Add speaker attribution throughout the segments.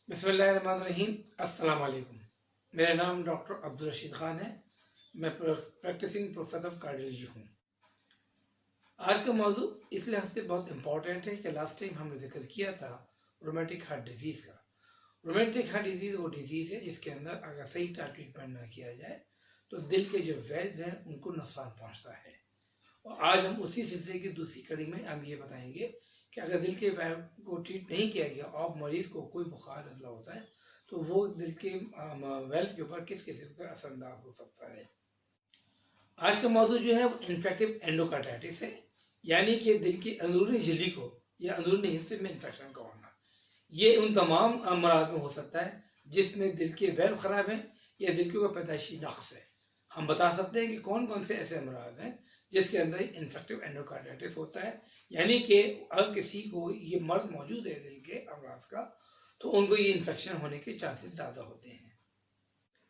Speaker 1: बिस्मिल्लाहिर्रहमानिर्रहीम। अस्सलाम वालेकुम। मेरा नाम डॉक्टर अब्दुल रशीद ख़ान है। मैं प्रैक्टिसिंग प्रोफेसर ऑफ कार्डियोलॉजी हूँ। आज का मौजू इस लिहाज से बहुत इम्पोर्टेंट है कि लास्ट टाइम हमने जिक्र किया था रोमेटिक हार्ट डिजीज़ का। रोमेटिक हार्ट डिजीज़ वो डिजीज़ है जिसके अंदर अगर सही ट्रीटमेंट ना किया जाए तो दिल के जो वेल्व हैं उनको नुकसान पहुँचता है। और आज हम उसी सिलसिले की दूसरी कड़ी में हम ये बताएंगे कि अगर दिल के वेल्व को ट्रीट नहीं किया गया और मरीज़ को कोई बुखार नज़ला होता है तो वो दिल के वेल्व के ऊपर किस किस्म का असरअंदाज हो सकता है। आज का मौजूद जो है वो इन्फेक्टिव एंडोकार्डाइटिस है, यानी कि दिल की अंदरूनी झिल्ली को या अंदरूनी हिस्से में इन्फेक्शन का होना। ये उन तमाम अमराज में हो सकता है जिसमें दिल के वेल्व ख़राब हैं या दिल के ऊपर पैदाइशी नक्स है। हम बता सकते हैं कि कौन कौन से ऐसे अमराज हैं जिसके अंदर इन्फेक्टिव एंडोकार्डाइटिस होता है, यानी कि अगर किसी को ये मर्ज मौजूद है दिल के अमराज का तो उनको ये इन्फेक्शन होने के चांसेस ज़्यादा होते हैं।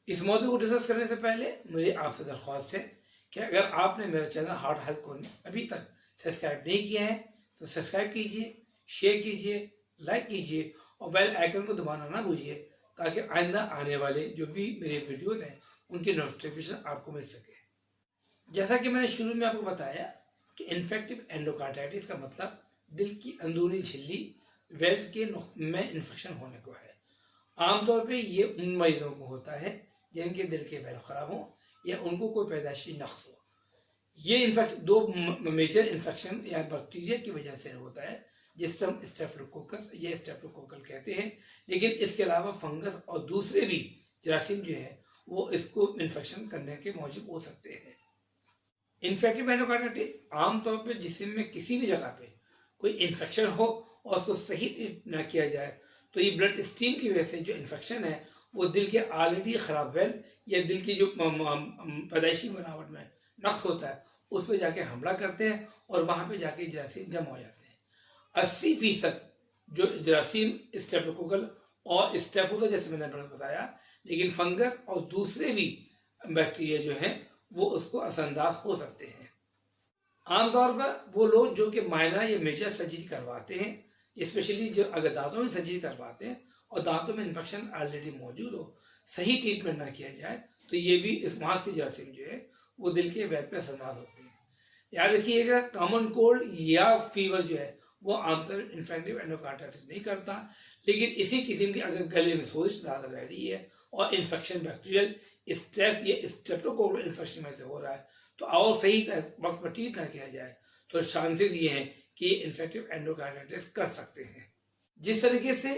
Speaker 1: इस मौजू को डिस्कस करने से पहले मेरी आपसे दरख्वास्त है कि अगर आपने मेरा चैनल हार्ट हेल्थ को अभी तक सब्सक्राइब नहीं किया है तो सब्सक्राइब कीजिए, शेयर कीजिए, लाइक कीजिए और बेल आइकन को दबाना ना भूलिए ताकि आइंदा आने वाले जो भी मेरे वीडियोस हैं उनकी नोटिफिकेशन आपको मिल सके। जैसा कि मैंने शुरू में आपको बताया कि इन्फेक्टिव एंडोकार्डाइटिस का मतलब दिल की अंदरूनी झिल्ली वेल्व के में इन्फेक्शन होने को है। आमतौर पे ये उन मरीजों को होता है जिनके दिल के वेल्व खराब हो या उनको कोई पैदाइशी नक्स हो। ये इन्फेक्शन दो मेजर इन्फेक्शन या बैक्टीरिया की वजह से होता है जिससे हम स्टेफिलोकोकस या स्टेफिलोकोकल कहते हैं, लेकिन इसके अलावा फंगस और दूसरे भी जरासीम जो है वो इसको इन्फेक्शन करने के मौजूद हो सकते हैं। इन्फेक्टिव एंडोकार्डाइटिस आमतौर पर जिस्म में किसी भी जगह पे कोई इन्फेक्शन हो और उसको सही ट्रीट न किया जाए तो ये ब्लड स्ट्रीम की वजह से जो इन्फेक्शन है वो दिल के ऑलरेडी ख़राब वेल्व या दिल की जो पैदाइशी बनावट में नक्स होता है उस पर जाके हमला करते हैं और वहाँ पे जाके जरासीम जमा हो जाते हैं। 80% जो जरासीम स्टेफिलोकोकल और स्टेफोला जैसे मैंने बताया, लेकिन फंगस और दूसरे भी बैक्टीरिया जो हैं वो उसको असरअंदाज हो सकते हैं। आमतौर पर वो लोग जो कि माइनर या मेजर सर्जरी करवाते हैं, स्पेशली जो अगर दांतों में सर्जरी करवाते हैं और दांतों में इन्फेक्शन ऑलरेडी मौजूद हो, सही ट्रीटमेंट ना किया जाए तो ये भी इस वहाँ की जरासीम जो है वो दिल के वेल्व पे असरअंदाज होते हैं। याद रखिएगा, कॉमन कोल्ड या फीवर जो है वो आमतौर इन्फेक्टिव एंडोकार्डाइटिस नहीं करता, लेकिन इसी किस्म की अगर गले में सोजिश ज़्यादा रह रही है और इन्फेक्शन बैक्टीरियल स्टेफ या स्टेप्टोकोकल इन्फेक्शन में से हो रहा है तो और सही वक्त पर ट्रीट ना किया जाए तो चांसेस ये हैं कि इन्फेक्टिव एंडोकार्डाइटिस कर सकते हैं। जिस तरीके से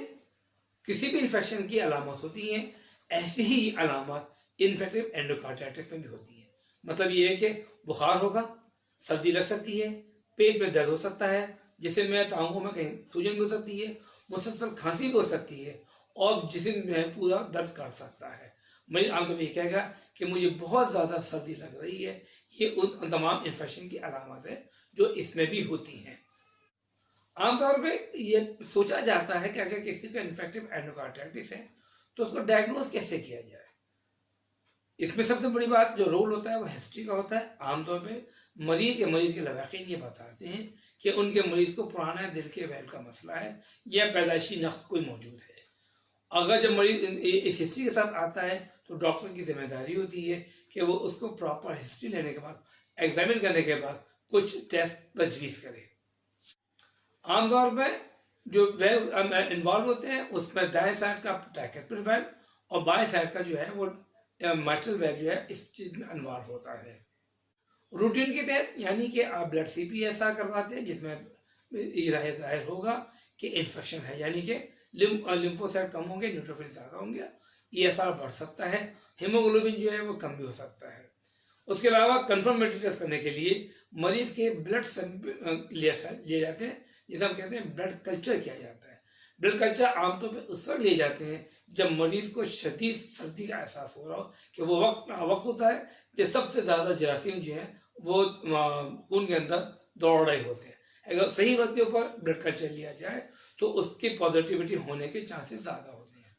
Speaker 1: किसी भी इन्फेक्शन की अलामत होती हैं ऐसी ही अलामत इन्फेक्टिव एंडोकार्डाइटिस में भी होती है। मतलब ये है कि बुखार होगा, सर्दी लग सकती है, पेट में दर्द हो सकता है, जिससे में टांगों में कहीं सूजन भी हो सकती है, मुसलसल खांसी भी हो सकती है और जिस्म में पूरा दर्द कर सकता है। मरीज आमतौर ये कहेगा कि मुझे बहुत ज़्यादा सर्दी लग रही है। ये उन तमाम इन्फेक्शन की अलामत है जो इसमें भी होती हैं। आमतौर पे ये सोचा जाता है कि अगर किसी का इन्फेक्टिव एंडोकार्डाइटिस है तो उसको डायग्नोज कैसे किया जाए। इसमें सबसे बड़ी बात जो रोल होता है वो हिस्ट्री का होता है। आमतौर पे मरीज के लवाकिन ये बताते हैं कि उनके मरीज को पुराना दिल के वेल्व का मसला है या पैदाइशी नक्स कोई मौजूद है। अगर जब मरीज इस हिस्ट्री के साथ आता है तो डॉक्टर की जिम्मेदारी होती है कि वो उसको प्रॉपर हिस्ट्री लेने के बाद, एग्जामिन करने के बाद कुछ टेस्ट तजवीज़ करे। आमतौर पर जो वेल्व इन्वॉल्व होते हैं उसमें दाएं साइड का ट्राइकस्पिड वेल्व और बाएं साइड का जो है वो माइट्रल वेल्व जो है इस चीज में इन्वॉल्व होता है। रूटीन के टेस्ट यानी कि आप ब्लड CPSR करवाते हैं जिसमें जाहिर होगा कि इन्फेक्शन है, यानी कि लिम्फोसाइट कम होंगे, न्यूट्रोफिल ज़्यादा होंगे, ESR बढ़ सकता है, हीमोग्लोबिन जो है वो कम भी हो सकता है। उसके अलावा कंफर्मेटरी टेस्ट करने के लिए मरीज के ब्लड लिए जाते हैं जिसे हम कहते हैं ब्लड कल्चर किया जाता है। ब्लड कल्चर आमतौर पर उस वक्त लिए जाते हैं जब मरीज को शदीद सर्दी का एहसास हो रहा हो कि वो वक्त होता है कि सबसे ज़्यादा जरासीम जो है वो खून के अंदर दौड़ रहे होते हैं। अगर सही वक्त के ऊपर ब्लड कल्चर लिया जाए तो उसकी पॉजिटिविटी होने के चांसेस ज़्यादा होते हैं।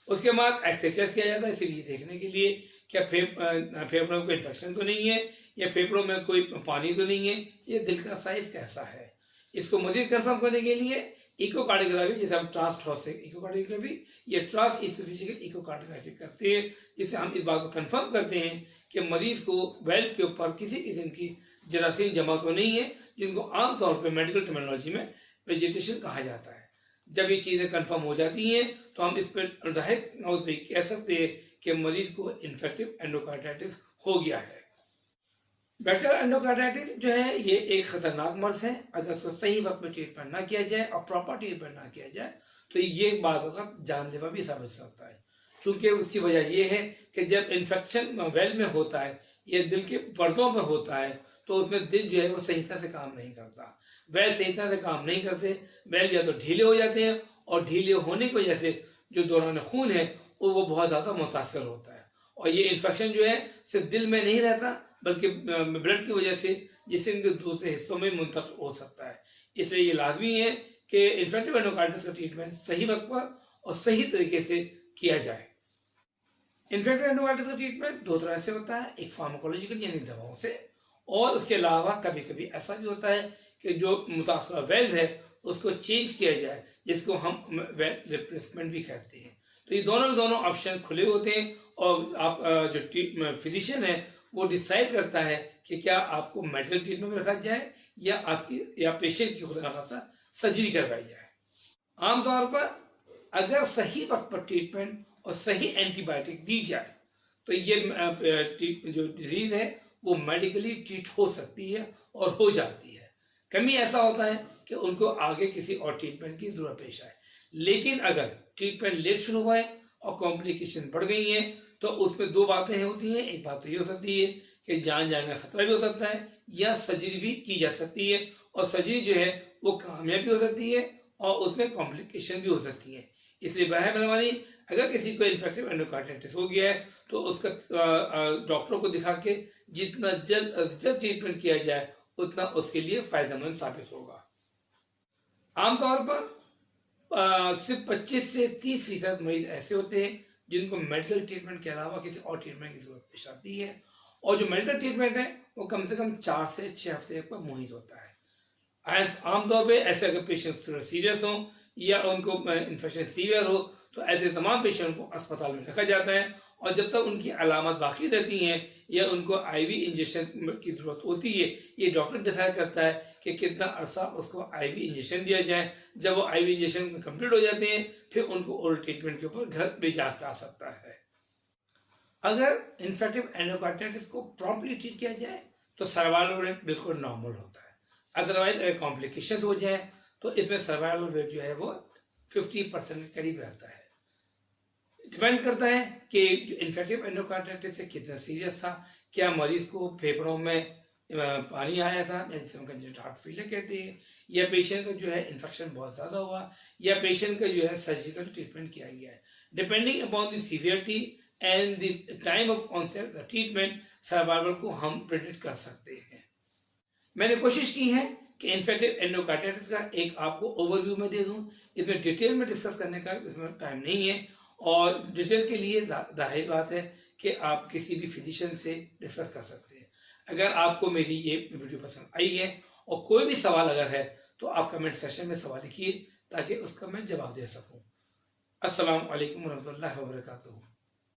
Speaker 1: उसके बाद एक्सरसाइज किया जाता है इसे ये देखने के लिए क्या फेफड़ों में कोई इन्फेक्शन तो नहीं है या फेफड़ों में कोई पानी तो नहीं है, ये दिल का साइज कैसा है। इसको मजीद कंफर्म करने के लिए इकोकार्डियोग्राफी, जैसे हम ट्रांसथोरैसिक इकोकार्डियोग्राफी या ट्रांस इसोफेजियल इकोकार्डियोग्राफी करते हैं, जिससे हम इस बात को कंफर्म करते हैं कि मरीज को वेल्व के ऊपर किसी किस्म की जरासीम जमा तो नहीं है, जिनको आमतौर पर मेडिकल टर्मिनोलॉजी में वेजिटेशन कहा जाता है। जब ये चीज़ें कंफर्म हो जाती हैं तो हम इस पर जाहिर कह सकते हैं कि मरीज को इन्फेक्टिव एंडोकार्डाइटिस हो गया है। बैक्टीरियल एंडोकार्डाइटिस जो है ये एक खतरनाक मर्ज है। अगर उसको सही वक्त में ट्रीटमेंट ना किया जाए और प्रॉपर ट्रीटमेंट ना किया जाए तो ये बाद वक्त जानलेवा भी साबित हो सकता है। चूंकि उसकी वजह ये है कि जब इन्फेक्शन वेल में होता है या दिल के पर्दों में होता है तो उसमें दिल जो है वो सही तरह से काम नहीं करता। वेल सही तरह से काम नहीं करते, वेल या तो ढीले हो जाते हैं और ढीले होने की वजह से जो दौरान खून है वो बहुत ज़्यादा मुतासर होता है। और ये इन्फेक्शन जो है सिर्फ दिल में नहीं रहता बल्कि ब्लड की वजह से जिस्म के दूसरे हिस्सों में मुंतकिल हो सकता है। इसलिए ये लाजमी है कि इन्फेक्टिव एंडोकार्डाइटिस का ट्रीटमेंट सही वक्त पर और सही तरीके से किया जाए। इन्फेक्टिव एंडोकार्डाइटिस का ट्रीटमेंट दो तरह से होता है, एक फार्माकोलॉजिकल यानी दवाओं से, और उसके अलावा कभी कभी ऐसा भी होता है कि जो मुतासरा वेल्व है उसको चेंज किया जाए, जिसको हम वेल्व रिप्लेसमेंट भी कहते हैं। तो ये दोनों ऑप्शन खुले होते हैं और आप जो फिजिशियन है वो डिसाइड करता है कि क्या आपको मेडिकल ट्रीटमेंट में रखा जाए या पेशेंट की खुदा न खास्ता सर्जरी करवाई जाए। आमतौर पर अगर सही वक्त पर ट्रीटमेंट और सही एंटीबायोटिक दी जाए तो ये जो डिजीज है वो मेडिकली ट्रीट हो सकती है और हो जाती है। कभी ऐसा होता है कि उनको आगे किसी और ट्रीटमेंट की जरूरत पेश आए, लेकिन अगर ट्रीटमेंट लेट शुरू हुआ है और कॉम्प्लिकेशन बढ़ गई हैं तो उसमें दो बातें होती हैं। एक बात तो ये हो सकती है कि जान जाने का खतरा भी हो सकता है या सर्जरी भी की जा सकती है, और सर्जरी जो है वो कामयाब भी हो सकती है और उसमें कॉम्प्लिकेशन भी हो सकती है। इसलिए बराह मेहरबानी अगर किसी को इन्फेक्टिव एंडोकार्डाइटिस हो गया है तो उसका डॉक्टरों को दिखा के जितना जल्द ट्रीटमेंट किया जाए उतना उसके लिए फायदेमंद साबित होगा। आमतौर पर सिर्फ 25 से 30% मरीज ऐसे होते हैं जिनको मेडिकल ट्रीटमेंट के अलावा किसी और ट्रीटमेंट की जरूरत पेश आती है, और जो मेडिकल ट्रीटमेंट है वो कम से कम 4 से 6 हफ्ते पर मुहित होता है। आमतौर पे ऐसे अगर पेशेंट सीरियस हो या उनको इन्फेक्शन सीवियर हो तो ऐसे तमाम पेशेंट को अस्पताल में रखा जाता है, और जब तक उनकी अलामत बाकी रहती हैं या उनको आईवी इंजेक्शन की ज़रूरत होती है, ये डॉक्टर डिसाइड करता है कि कितना अरसा उसको आईवी इंजेक्शन दिया जाए। जब वो आईवी इंजेक्शन कंप्लीट हो जाते हैं फिर उनको ओरल ट्रीटमेंट के ऊपर घर भेजा जा सकता है। अगर इन्फेक्टिव एंडोकार्डाइटिस को प्रॉम्प्टली ट्रीट किया जाए तो सर्वाइवल रेट बिल्कुल नॉर्मल होता है। अदरवाइज अगर कॉम्प्लिकेशन हो जाए तो इसमें सर्वाइवल रेट जो है वो 50% के करीब रहता है। डिपेंड करता है कि इन्फेक्टिव एंडोकार्डाइटिस से कितना सीरियस था, क्या मरीज को फेफड़ों में पानी आया था जिसे हम कंजेनिटल हार्ट फेलियर कहते हैं, या पेशेंट का जो है इन्फेक्शन बहुत ज़्यादा हुआ, या पेशेंट का जो है सर्जिकल ट्रीटमेंट किया गया है। Depending upon the severity and the time of onset the treatment survival को हम प्रेडिक्ट कर सकते हैं। मैंने कोशिश की है कि इन्फेक्टिव एंडोकार्डाइटिस का एक आपको ओवरव्यू में दे दूं। इसमें डिटेल में डिस्कस करने का इसमें टाइम नहीं है, और डिटेल के लिए जाहिर बात है कि आप किसी भी फिजिशियन से डिस्कस कर सकते हैं। अगर आपको मेरी ये वीडियो पसंद आई है और कोई भी सवाल अगर है तो आप कमेंट सेक्शन में सवाल लिखिए ताकि उसका मैं जवाब दे सकूं। अस्सलाम वालेकुम रहमतुल्लाहि व बरकातुहू।